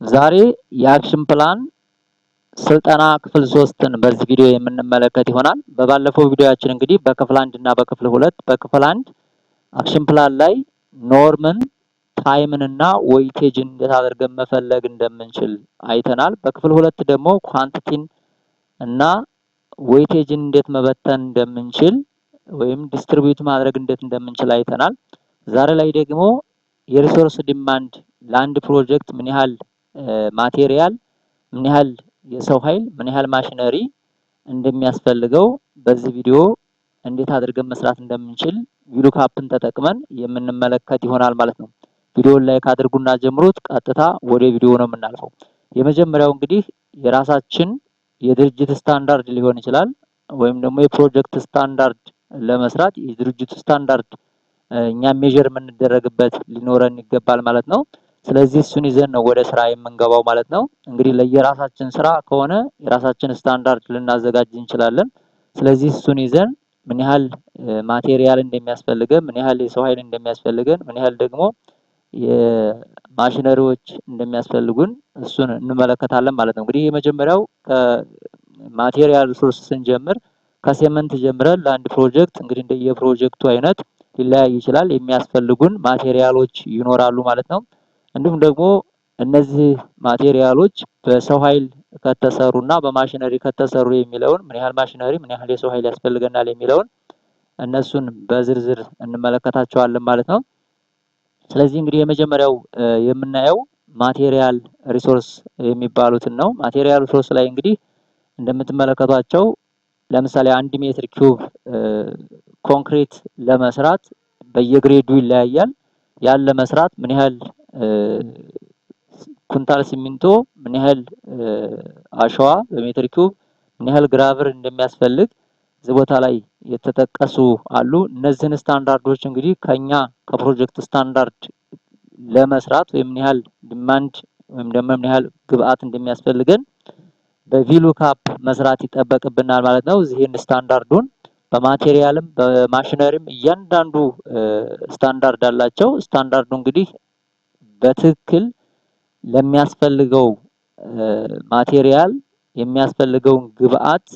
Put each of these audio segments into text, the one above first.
ዛሬ የአክሽን ፕላን ስልጠና ክፍል 3ን በዚህ ቪዲዮ የምንመለከት ይሆናል። በባለፈው ቪዲዮአችን እንግዲህ በክፍል 1 እና በክፍል 2 በክፍል 1 አክሽን ፕላን ላይ ኖርምን፣ ታይምን እና ዌይቴጅን እንዴት አድርገን መፈለግ እንደምንችል አይተናል። በክፍል 2 ደግሞ ኳንቲቲን እና ዌይቴጅን እንዴት መበተን እንደምንችል ወይም ዲስትሪቢዩት ማድረግ እንዴት እንደምንችል አይተናል። ዛሬ ላይ ደግሞ የሪሶርስ ዲማንድ ለአንድ ፕሮጀክት ምን ያህል ማቴሪያል፣ ምን ያህል የሰው ኃይል፣ ምን ያህል ማሽነሪ እንደሚያስፈልገው በዚህ ቪዲዮ እንዴት አድርገን መስራት እንደምንችል ቪሉካፕን ተጠቅመን የምንመለከት ይሆናል ማለት ነው። ቪዲዮውን ላይክ አድርጉና ጀምሩት። ቀጥታ ወደ ቪዲዮ ነው የምናልፈው። የመጀመሪያው እንግዲህ የራሳችን የድርጅት ስታንዳርድ ሊሆን ይችላል ወይም ደግሞ የፕሮጀክት ስታንዳርድ ለመስራት የድርጅቱ ስታንዳርድ እኛ ሜጀር የምንደረግበት ሊኖረን ይገባል ማለት ነው። ስለዚህ እሱን ይዘን ነው ወደ ስራ የምንገባው ማለት ነው። እንግዲህ ለየራሳችን ስራ ከሆነ የራሳችን ስታንዳርድ ልናዘጋጅ እንችላለን። ስለዚህ እሱን ይዘን ምን ያህል ማቴሪያል እንደሚያስፈልገን፣ ምን ያህል የሰው ኃይል እንደሚያስፈልገን፣ ምን ያህል ደግሞ የማሽነሪዎች እንደሚያስፈልጉን እሱን እንመለከታለን ማለት ነው። እንግዲህ የመጀመሪያው ከማቴሪያል ሪሶርስ ስንጀምር ከሴመንት ጀምረን ለአንድ ፕሮጀክት እንግዲህ እንደየፕሮጀክቱ አይነት ሊለያይ ይችላል የሚያስፈልጉን ማቴሪያሎች ይኖራሉ ማለት ነው። እንዲሁም ደግሞ እነዚህ ማቴሪያሎች በሰው ኃይል ከተሰሩና በማሽነሪ ከተሰሩ የሚለውን ምን ያህል ማሽነሪ ምን ያህል የሰው ኃይል ያስፈልገናል የሚለውን እነሱን በዝርዝር እንመለከታቸዋለን ማለት ነው። ስለዚህ እንግዲህ የመጀመሪያው የምናየው ማቴሪያል ሪሶርስ የሚባሉትን ነው። ማቴሪያል ሪሶርስ ላይ እንግዲህ እንደምትመለከቷቸው ለምሳሌ 1 ሜትር ኪዩብ ኮንክሪት ለመስራት በየግሬዱ ይለያያል። ያን ለመስራት ምን ያህል ኩንታል ሲሚንቶ፣ ምን ያህል አሸዋ በሜትር ኪዩብ፣ ምን ያህል ግራቨር እንደሚያስፈልግ እዚህ ቦታ ላይ የተጠቀሱ አሉ። እነዚህን ስታንዳርዶች እንግዲህ ከኛ ከፕሮጀክት ስታንዳርድ ለመስራት ወይም ምን ያህል ዲማንድ ወይም ደግሞ ምን ያህል ግብአት እንደሚያስፈልገን በቪሉካፕ መስራት ይጠበቅብናል ማለት ነው። እዚህን ስታንዳርዱን በማቴሪያልም በማሽነሪም እያንዳንዱ ስታንዳርድ አላቸው። ስታንዳርዱ እንግዲህ በትክክል ለሚያስፈልገው ማቴሪያል የሚያስፈልገውን ግብአት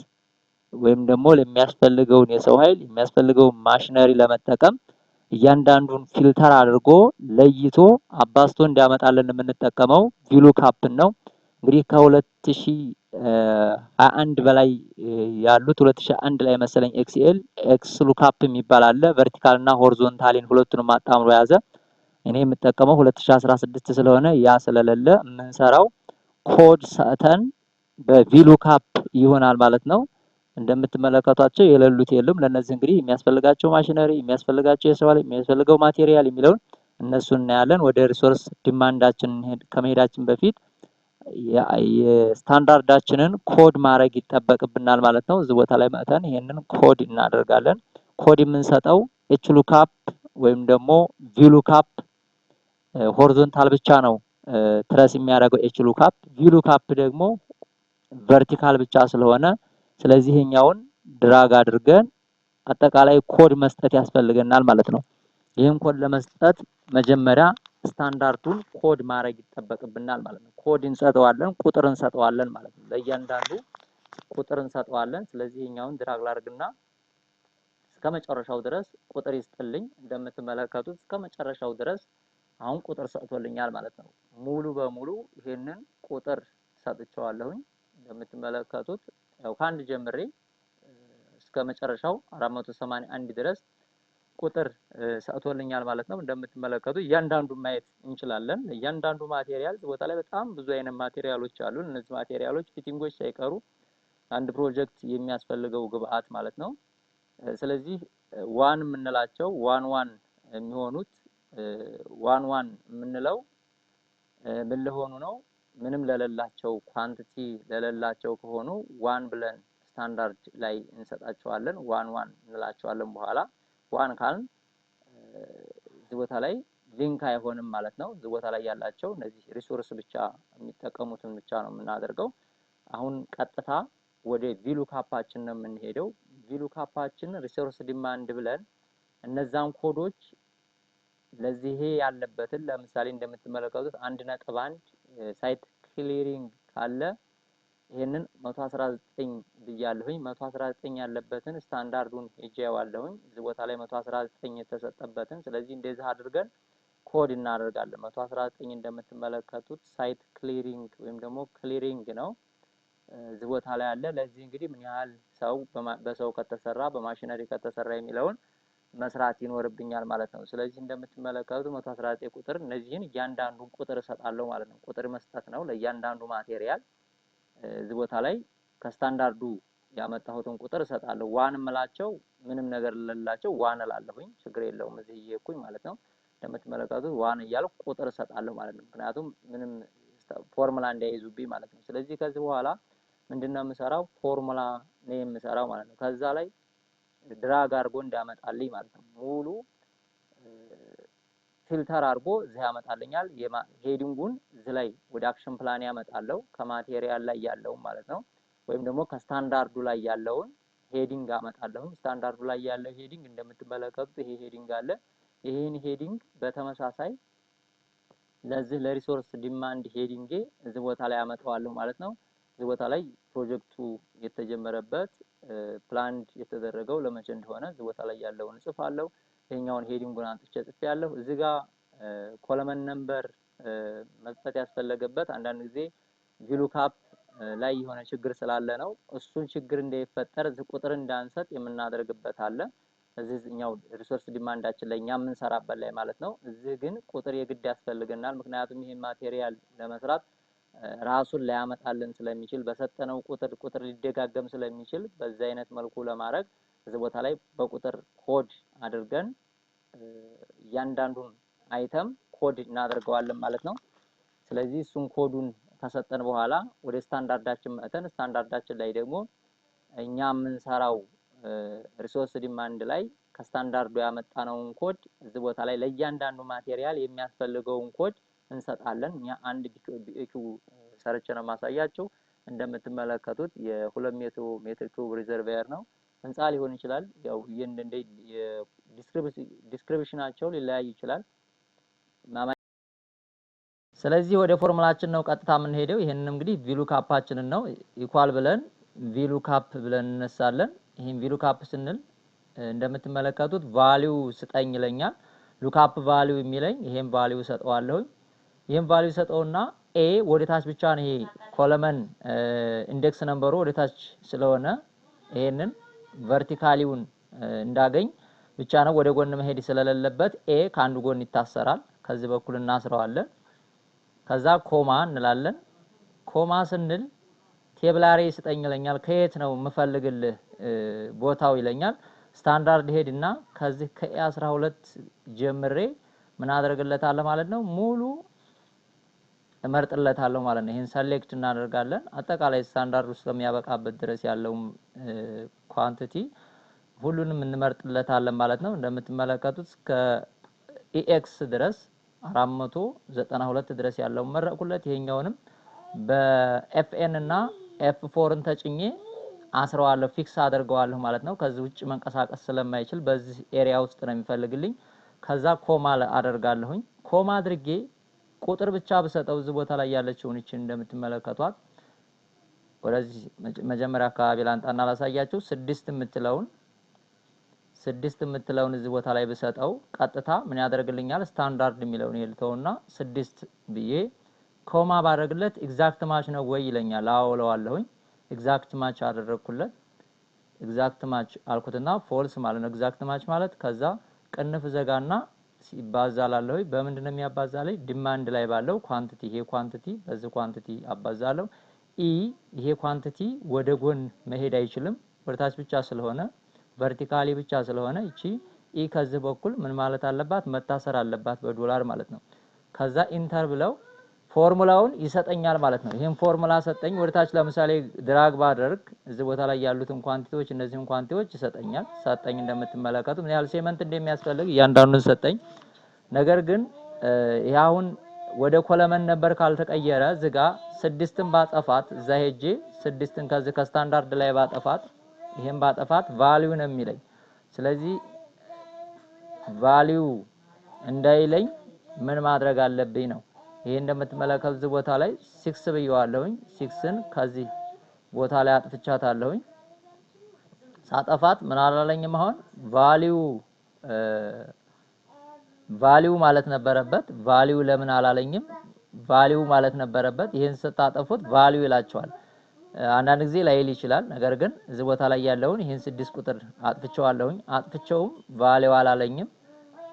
ወይም ደግሞ ለሚያስፈልገውን የሰው ኃይል የሚያስፈልገውን ማሽነሪ ለመጠቀም እያንዳንዱን ፊልተር አድርጎ ለይቶ አባዝቶ እንዲያመጣልን የምንጠቀመው ቪሉካፕን ነው። እንግዲህ ከ2021 በላይ ያሉት 2001 ላይ መሰለኝ ኤክስኤል ኤክስሉካፕ የሚባል አለ። ቨርቲካል እና ሆሪዞንታሊን ሁለቱንም አጣምሮ የያዘ። እኔ የምጠቀመው 2016 ስለሆነ ያ ስለሌለ የምንሰራው ኮድ ሰተን በቪሉካፕ ይሆናል ማለት ነው። እንደምትመለከቷቸው የሌሉት የሉም። ለነዚህ እንግዲህ የሚያስፈልጋቸው ማሽነሪ፣ የሚያስፈልጋቸው የሰው ኃይል፣ የሚያስፈልገው ማቴሪያል የሚለውን እነሱን እናያለን። ወደ ሪሶርስ ዲማንዳችን ከመሄዳችን በፊት የስታንዳርዳችንን ኮድ ማድረግ ይጠበቅብናል ማለት ነው። እዚህ ቦታ ላይ መጥተን ይሄንን ኮድ እናደርጋለን። ኮድ የምንሰጠው ኤችሉካፕ ወይም ደግሞ ቪሉካፕ ሆሪዞንታል ብቻ ነው ትረስ የሚያደርገው ኤችሉካፕ። ቪሉካፕ ደግሞ ቨርቲካል ብቻ ስለሆነ ስለዚህ እኛውን ድራግ አድርገን አጠቃላይ ኮድ መስጠት ያስፈልገናል ማለት ነው። ይህን ኮድ ለመስጠት መጀመሪያ ስታንዳርዱን ኮድ ማድረግ ይጠበቅብናል ማለት ነው። ኮድ እንሰጠዋለን፣ ቁጥር እንሰጠዋለን ማለት ነው። ለእያንዳንዱ ቁጥር እንሰጠዋለን። ስለዚህ እኛውን ድራግ ላድርግና እስከመጨረሻው ድረስ ቁጥር ይስጥልኝ። እንደምትመለከቱት እስከመጨረሻው ድረስ አሁን ቁጥር ሰጥቶልኛል ማለት ነው። ሙሉ በሙሉ ይሄንን ቁጥር ሰጥቼዋለሁኝ። እንደምትመለከቱት ያው ከአንድ ጀምሬ እስከመጨረሻው 481 ድረስ ቁጥር ሰጥቶልኛል ማለት ነው። እንደምትመለከቱ እያንዳንዱን ማየት እንችላለን። እያንዳንዱ ማቴሪያል ቦታ ላይ በጣም ብዙ አይነት ማቴሪያሎች አሉ። እነዚህ ማቴሪያሎች ፊቲንጎች ሳይቀሩ አንድ ፕሮጀክት የሚያስፈልገው ግብአት ማለት ነው። ስለዚህ ዋን የምንላቸው ዋን የሚሆኑት ዋን የምንለው ምን ለሆኑ ነው? ምንም ለሌላቸው ኳንቲቲ ለሌላቸው ከሆኑ ዋን ብለን ስታንዳርድ ላይ እንሰጣቸዋለን። ዋን እንላቸዋለን። በኋላ ዋን ካልን እዚህ ቦታ ላይ ሊንክ አይሆንም ማለት ነው። እዚህ ቦታ ላይ ያላቸው እነዚህ ሪሶርስ ብቻ የሚጠቀሙትን ብቻ ነው የምናደርገው። አሁን ቀጥታ ወደ ቪሉካፓችን ነው የምንሄደው። ቪሉካፓችን ሪሶርስ ዲማንድ ብለን እነዛን ኮዶች ለዚህ ያለበትን ለምሳሌ እንደምትመለከቱት 1.1 ሳይት ክሊሪንግ ካለ ይሄንን 119 ብያለሁኝ 119 ያለበትን ስታንዳርዱን እጄዋለሁኝ እዚህ ቦታ ላይ 119 የተሰጠበትን ስለዚህ እንደዚህ አድርገን ኮድ እናደርጋለን 119 እንደምትመለከቱት ሳይት ክሊሪንግ ወይም ደግሞ ክሊሪንግ ነው እዚህ ቦታ ላይ አለ ለዚህ እንግዲህ ምን ያህል ሰው በሰው ከተሰራ በማሽነሪ ከተሰራ የሚለውን መስራት ይኖርብኛል ማለት ነው ስለዚህ እንደምትመለከቱት 119 ቁጥር እነዚህን እያንዳንዱን ቁጥር እሰጣለሁ ማለት ነው ቁጥር መስጠት ነው ለእያንዳንዱ ማቴሪያል እዚህ ቦታ ላይ ከስታንዳርዱ ያመጣሁትን ቁጥር እሰጣለሁ ዋን መላቸው ምንም ነገር ለላቸው ዋን እላለሁኝ ችግር የለውም እዚህ እየኩኝ ማለት ነው እንደምትመለከቱት ዋን እያልኩ ቁጥር እሰጣለሁ ማለት ነው ምክንያቱም ምንም ፎርሙላ እንዳይዙብኝ ማለት ነው ስለዚህ ከዚህ በኋላ ምንድነው የምሰራው ፎርሙላ ነው የምሰራው ማለት ነው ከዛ ላይ ድራግ አድርጎ እንዳመጣልኝ ማለት ነው ሙሉ ፊልተር አድርጎ እዚህ ያመጣልኛል ሄዲንጉን እዚህ ላይ ወደ አክሽን ፕላን ያመጣለው ከማቴሪያል ላይ ያለው ማለት ነው ወይም ደግሞ ከስታንዳርዱ ላይ ያለውን ሄዲንግ አመጣለሁ ስታንዳርዱ ላይ ያለው ሄዲንግ እንደምትመለከቱት ይሄ ሄዲንግ አለ ይሄን ሄዲንግ በተመሳሳይ ለዚህ ለሪሶርስ ዲማንድ ሄዲንግ እዚህ ቦታ ላይ አመጣዋለሁ ማለት ነው እዚህ ቦታ ላይ ፕሮጀክቱ የተጀመረበት ፕላንድ የተደረገው ለመቼ እንደሆነ እዚህ ቦታ ላይ ያለውን ጽፋለሁ ይሄኛውን ሄዲንጉን አንጥቼ ጽፌያለሁ እዚህ ጋር ኮለመን ነምበር መስጠት ያስፈልገበት አንዳንድ ጊዜ ቪሉካፕ ላይ የሆነ ችግር ስላለ ነው እሱን ችግር እንዳይፈጠር እዚህ ቁጥር እንዳንሰጥ የምናደርግበት አለ እዚህኛው ሪሶርስ ዲማንዳችን ላይ እኛ ምን ሰራበት ላይ ማለት ነው እዚህ ግን ቁጥር የግድ ያስፈልገናል ምክንያቱም ይሄን ማቴሪያል ለመስራት ራሱን ሊያመጣልን ስለሚችል በሰጠነው ቁጥር ሊደጋገም ስለሚችል በዛ አይነት መልኩ ለማድረግ እዚህ ቦታ ላይ በቁጥር ኮድ አድርገን እያንዳንዱን አይተም ኮድ እናደርገዋለን ማለት ነው ስለዚህ እሱን ኮዱን ከሰጠን በኋላ ወደ ስታንዳርዳችን መተን ስታንዳርዳችን ላይ ደግሞ እኛ ምን ሰራው ሪሶርስ ዲማንድ ላይ ከስታንዳርዱ ያመጣነውን ኮድ እዚህ ቦታ ላይ ለእያንዳንዱ ማቴሪያል የሚያስፈልገውን ኮድ እንሰጣለን እኛ አንድ ቢኤኪ ሰርች ነው ማሳያችሁ እንደምትመለከቱት የ2 ሜትር ኪዩብ ሪዘርቫየር ነው ህንጻ ሊሆን ይችላል ያው እንደ ዲስክሪፕሽናቸው ሊለያይ ይችላል ስለዚህ ወደ ፎርሙላችን ነው ቀጥታ ምን ሄደው ይሄንን እንግዲህ ቪሉካፓችንን ነው ኢኳል ብለን ቪሉካፕ ብለን እንነሳለን ይሄን ቪሉካፕ ስንል እንደምትመለከቱት ቫልዩ ስጠኝ ይለኛል ሉካፕ ቫልዩ የሚለኝ ይሄን ቫልዩ ሰጠዋለሁ ይሄን ቫልዩ ሰጠውና ኤ ወደ ታች ብቻ ነው ይሄ ኮለመን ኢንዴክስ ነምበሩ ወደ ታች ስለሆነ ይሄንን ቨርቲካሊውን እንዳገኝ ብቻ ነው ወደ ጎን መሄድ ስለሌለበት ኤ ካንዱ ጎን ይታሰራል ከዚህ በኩል እናስረዋለን ከዛ ኮማ እንላለን ኮማ ስንል ቴብላሪ ስጠኝ ይለኛል ከየት ነው መፈልግልህ ቦታው ይለኛል ስታንዳርድ ሄድና ከዚህ ከኤ12 ጀምሬ ምን አደርግለታለሁ ማለት ነው ሙሉ እመርጥለታለሁ ማለት ነው ይሄን ሰሌክት እናደርጋለን አጠቃላይ ስታንዳርድ ውስጥ የሚያበቃበት ድረስ ያለው ኳንቲቲ ሁሉንም እንመርጥለታለን ማለት ነው እንደምትመለከቱት ከኤክስ ድረስ 492 ድረስ ያለው መረቁለት ይሄኛውንም በኤፍኤን እና ኤፍ4ን ተጭኜ አስረዋለሁ ፊክስ አደርገዋለሁ ማለት ነው ከዚህ ውጭ መንቀሳቀስ ስለማይችል በዚህ ኤሪያ ውስጥ ነው የሚፈልግልኝ ከዛ ኮማ አደርጋለሁኝ ኮማ አድርጌ ቁጥር ብቻ በሰጠው እዚህ ቦታ ላይ ያለችውን እቺ እንደምትመለከቷት ወደዚህ መጀመሪያ አካባቢ ላንጣና ላሳያችሁ 6 የምትለውን እዚህ ቦታ ላይ በሰጠው ቀጥታ ምን ያደርግልኛል ስታንዳርድ የሚለውን ይልተውና 6 ብዬ ኮማ ባደርግለት ኤግዛክት ማች ነው ወይ ይለኛል አውለዋለሁኝ ኤግዛክት ማች አደረኩለት ኤግዛክት ማች አልኩትና ፎልስ ማለት ነው ኤግዛክት ማች ማለት ከዛ ቅንፍ ዘጋና ሲባዛላለሁ በምንድነው የሚያባዛልኝ ዲማንድ ላይ ባለው ኳንቲቲ ይሄ ኳንቲቲ በዚህ ኳንቲቲ አባዛለሁ ኢ ይሄ ኳንቲቲ ወደ ጎን መሄድ አይችልም ወደታች ብቻ ስለሆነ ቨርቲካሊ ብቻ ስለሆነ እቺ ኢ ከዚህ በኩል ምን ማለት አለባት መታሰር አለባት በዶላር ማለት ነው ከዛ ኢንተር ብለው ፎርሙላውን ይሰጠኛል ማለት ነው ይሄን ፎርሙላ ሰጠኝ ወደታች ለምሳሌ ድራግ ባደርግ እዚህ ቦታ ላይ ያሉትን ኳንቲቲዎች እነዚህን ኳንቲቲዎች ይሰጠኛል ሰጠኝ እንደምትመለከቱ ምን ያህል ሴመንት እንደሚያስፈልግ ያንዳንዱን ሰጠኝ ነገር ግን ያሁን ወደ ኮለመን ነበር ካልተቀየረ ዝጋ 6ን ባጠፋት እዛ ሄጄ 6ን ከዚህ ከስታንዳርድ ላይ ባጠፋት ይሄን ባጠፋት ቫልዩ ነው የሚለኝ ስለዚህ ቫልዩ እንዳይለኝ ምን ማድረግ አለብኝ ነው። ይሄ እንደምትመለከቱት እዚህ ቦታ ላይ 6 ብየዋለሁኝ። 6ን ከዚህ ቦታ ላይ አጥፍቻታለሁኝ። ሳጠፋት ምን አላለኝም። አሁን ቫልዩ ማለት ነበረበት። ቫልዩ ለምን አላለኝም? ቫልዩ ማለት ነበረበት። ይሄን ስታጠፉት ቫልዩ ይላቸዋል። አንዳንድ ጊዜ ላይል ይችላል። ነገር ግን እዚህ ቦታ ላይ ያለውን ይሄን 6 ቁጥር አጥፍቼዋለሁኝ። አጥፍቼውም ቫልዩ አላለኝም።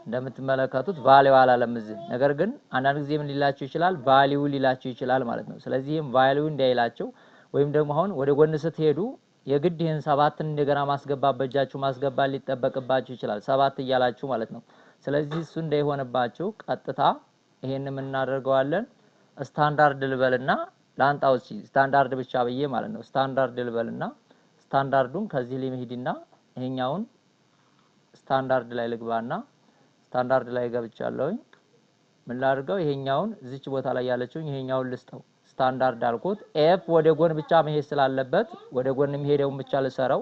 እንደምትመለከቱት ቫልዩ አላለም እዚህ። ነገር ግን አንዳንድ ጊዜ ምን ሊላችሁ ይችላል? ቫልዩ ሊላችሁ ይችላል ማለት ነው። ስለዚህም ቫልዩ እንዳይላችሁ ወይም ደግሞ አሁን ወደ ጎን ስትሄዱ የግድ ይሄን 7ን እንደገና ማስገባት በእጃችሁ ማስገባት ሊጠበቅባችሁ ይችላል። 7 እያላችሁ ማለት ነው። ስለዚህ እሱ እንዳይሆንባችሁ ቀጥታ ይሄን ምን እናደርገዋለን? ስታንዳርድ ልበልና ላንጣው ስታንዳርድ ብቻ ብዬ ማለት ነው። ስታንዳርድ ልበልና ስታንዳርዱን ከዚህ ላይ መሄድና ይሄኛውን ስታንዳርድ ላይ ልግባና ስታንዳርድ ላይ ገብቻለሁኝ። ምን ላድርገው? ይሄኛውን እዚች ቦታ ላይ ያለችውን ይሄኛውን ልስጠው። ስታንዳርድ አልኩት። ኤፍ ወደ ጎን ብቻ መሄድ ስላለበት ወደ ጎን የሚሄደውን ብቻ ልሰራው።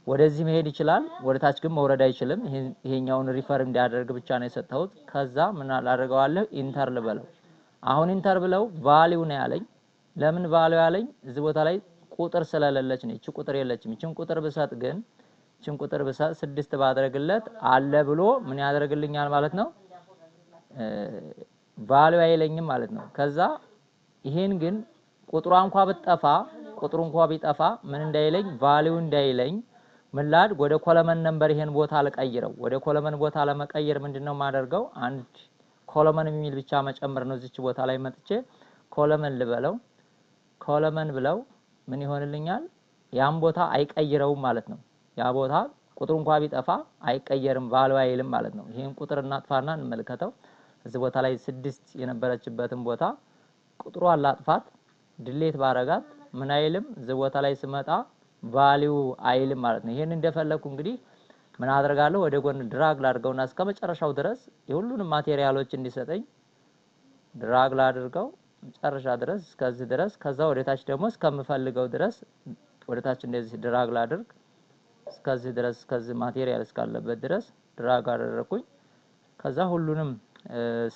ወደዚህ መሄድ ይችላል፣ ወደ ታች ግን መውረድ አይችልም። ይሄኛውን ሪፈር እንዲያደርግ ብቻ ነው የሰጠሁት። ከዛ ምን አላደርገዋለሁ? ኢንተር ልበለው። አሁን ኢንተር ብለው ቫልዩ ነው ያለኝ። ለምን ቫልዩ ያለኝ? እዚህ ቦታ ላይ ቁጥር ስለሌለች ነው። እቺ ቁጥር የለችም። እቺን ቁጥር ብሰጥ ግን እቺን ቁጥር ብሰጥ 6 ባደረግለት አለ ብሎ ምን ያደርግልኛል ማለት ነው? ቫልዩ አይለኝም ማለት ነው። ከዛ ይሄን ግን ቁጥሯ እንኳን ብትጠፋ ቁጥሩ እንኳን ቢጠፋ ምን እንዳይለኝ? ቫልዩ እንዳይለኝ ምን ላድርግ? ወደ ኮለመን ነምበር ይሄን ቦታ ልቀይረው። ወደ ኮለመን ቦታ ለመቀየር ምንድነው ማደርገው? አንድ ኮለመን የሚል ብቻ መጨመር ነው። እዚች ቦታ ላይ መጥቼ ኮለመን ልበለው። ኮለመን ብለው ምን ይሆንልኛል? ያን ቦታ አይቀይረውም ማለት ነው። ያ ቦታ ቁጥሩ እንኳን ቢጠፋ አይቀየርም፣ ቫልዩ አይልም ማለት ነው። ይሄን ቁጥር እናጥፋና እንመልከተው። እዚህ ቦታ ላይ 6 የነበረችበትን ቦታ ቁጥሯን ላጥፋት። ዲሌት ባረጋት ምን አይልም። እዚህ ቦታ ላይ ስመጣ ቫልዩ አይልም ማለት ነው። ይሄን እንደፈለኩ እንግዲህ ምን አደርጋለሁ? ወደ ጎን ድራግ ላድርገውና እስከ መጨረሻው ድረስ የሁሉንም ማቴሪያሎች እንዲሰጠኝ ድራግ ላድርገው መጨረሻ ድረስ እስከዚህ ድረስ። ከዛ ወደ ታች ደግሞ እስከምፈልገው ድረስ ወደ ታች እንደዚህ ድራግ ላድርግ እስከዚህ ድረስ፣ እስከዚህ ማቴሪያል እስካለበት ድረስ ድራግ አደረኩኝ። ከዛ ሁሉንም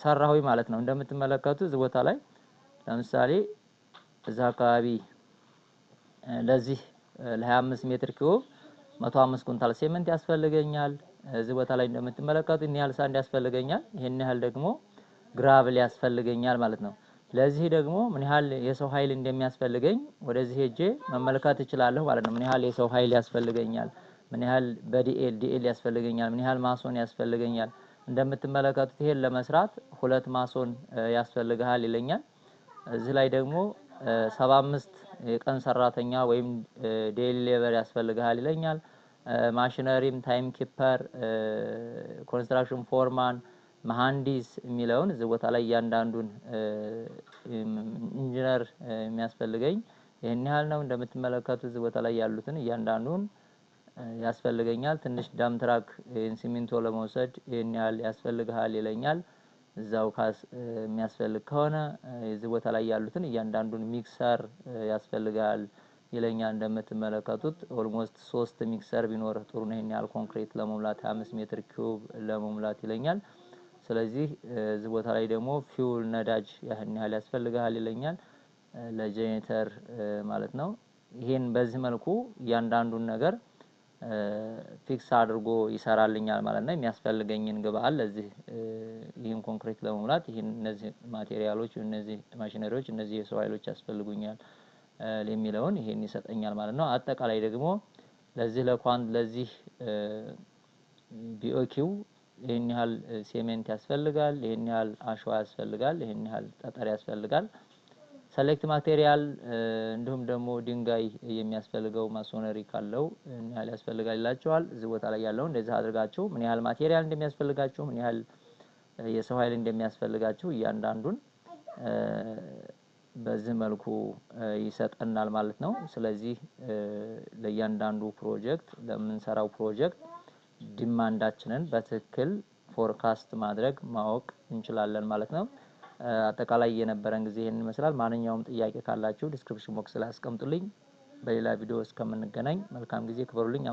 ሰራሁኝ ማለት ነው። እንደምትመለከቱት እዚህ ቦታ ላይ ለምሳሌ እዛ አካባቢ ለዚህ ለ25 ሜትር ኪዩብ 105 ኩንታል ሴመንት ያስፈልገኛል። እዚህ ቦታ ላይ እንደምትመለከቱት እኔ ያህል ሳንድ ያስፈልገኛል። ይሄን ያህል ደግሞ ግራቭል ያስፈልገኛል ማለት ነው። ለዚህ ደግሞ ምን ያህል የሰው ኃይል እንደሚያስፈልገኝ ወደዚህ ሄጄ መመልከት እችላለሁ ማለት ነው። ምን ያህል የሰው ኃይል ያስፈልገኛል፣ ምን ያህል በዲኤል ያስፈልገኛል፣ ምን ያህል ማሶን ያስፈልገኛል። እንደምትመለከቱት ይሄን ለመስራት 2 ማሶን ያስፈልጋል ይለኛል። እዚህ ላይ ደግሞ 75 የቀን ሰራተኛ ወይም ዴይሊ ሌበር ያስፈልጋል ይለኛል። ማሽነሪም፣ ታይም ኪፐር፣ ኮንስትራክሽን ፎርማን፣ መሐንዲስ የሚለውን እዚህ ቦታ ላይ እያንዳንዱን ኢንጂነር የሚያስፈልገኝ ይሄን ያህል ነው። እንደምትመለከቱት እዚህ ቦታ ላይ ያሉትን እያንዳንዱን ያስፈልገኛል። ትንሽ ዳም ትራክ ሲሚንቶ ለመውሰድ ይሄን ያህል ያስፈልጋል ይለኛል። እዛው ካስ የሚያስፈልግ ከሆነ እዚህ ቦታ ላይ ያሉትን እያንዳንዱን ሚክሰር ያስፈልጋል ይለኛል። እንደምትመለከቱት ኦልሞስት 3 ሚክሰር ቢኖር ጥሩ ነው። ይሄን ያህል ኮንክሪት ለመሙላት 5 ሜትር ኪዩብ ለመሙላት ይለኛል። ስለዚህ እዚህ ቦታ ላይ ደግሞ ፊውል ነዳጅ ይሄን ያህል ያስፈልጋል ይለኛል። ለጄኔሬተር ማለት ነው። ይሄን በዚህ መልኩ እያንዳንዱን ነገር ፊክስ አድርጎ ይሰራልኛል ማለት ነው። የሚያስፈልገኝን ግብአት ለዚህ ይሄን ኮንክሪት ለመሙላት ይሄን እነዚህ ማቴሪያሎች፣ እነዚህ ማሽነሪዎች፣ እነዚህ የሰው ኃይሎች ያስፈልጉኛል የሚለውን ይሄን ይሰጠኛል ማለት ነው። አጠቃላይ ደግሞ ለዚህ ለዚህ ቢኦኪው ይሄን ያህል ሴሜንት ያስፈልጋል፣ ይሄን ያህል አሸዋ ያስፈልጋል፣ ይሄን ያህል ጠጠር ያስፈልጋል። ሰሌክት ማቴሪያል እንዲሁም ደግሞ ድንጋይ የሚያስፈልገው ማሶነሪ ካለው ምን ያህል ያስፈልጋል ይላችኋል። እዚህ ቦታ ላይ ያለው እንደዚህ አድርጋችሁ ምን ያህል ማቴሪያል እንደሚያስፈልጋችሁ፣ ምን ያህል የሰው ኃይል እንደሚያስፈልጋችሁ እያንዳንዱን በዚህ መልኩ ይሰጠናል ማለት ነው። ስለዚህ ለእያንዳንዱ ፕሮጀክት ለምንሰራው ፕሮጀክት ዲማንዳችንን በትክክል ፎርካስት ማድረግ ማወቅ እንችላለን ማለት ነው። አጠቃላይ የነበረን ጊዜ ይሄን ይመስላል። ማንኛውም ጥያቄ ካላችሁ ዲስክሪፕሽን ቦክስ ላይ አስቀምጡልኝ። በሌላ ቪዲዮ እስከምንገናኝ መልካም ጊዜ ክበሩልኝ።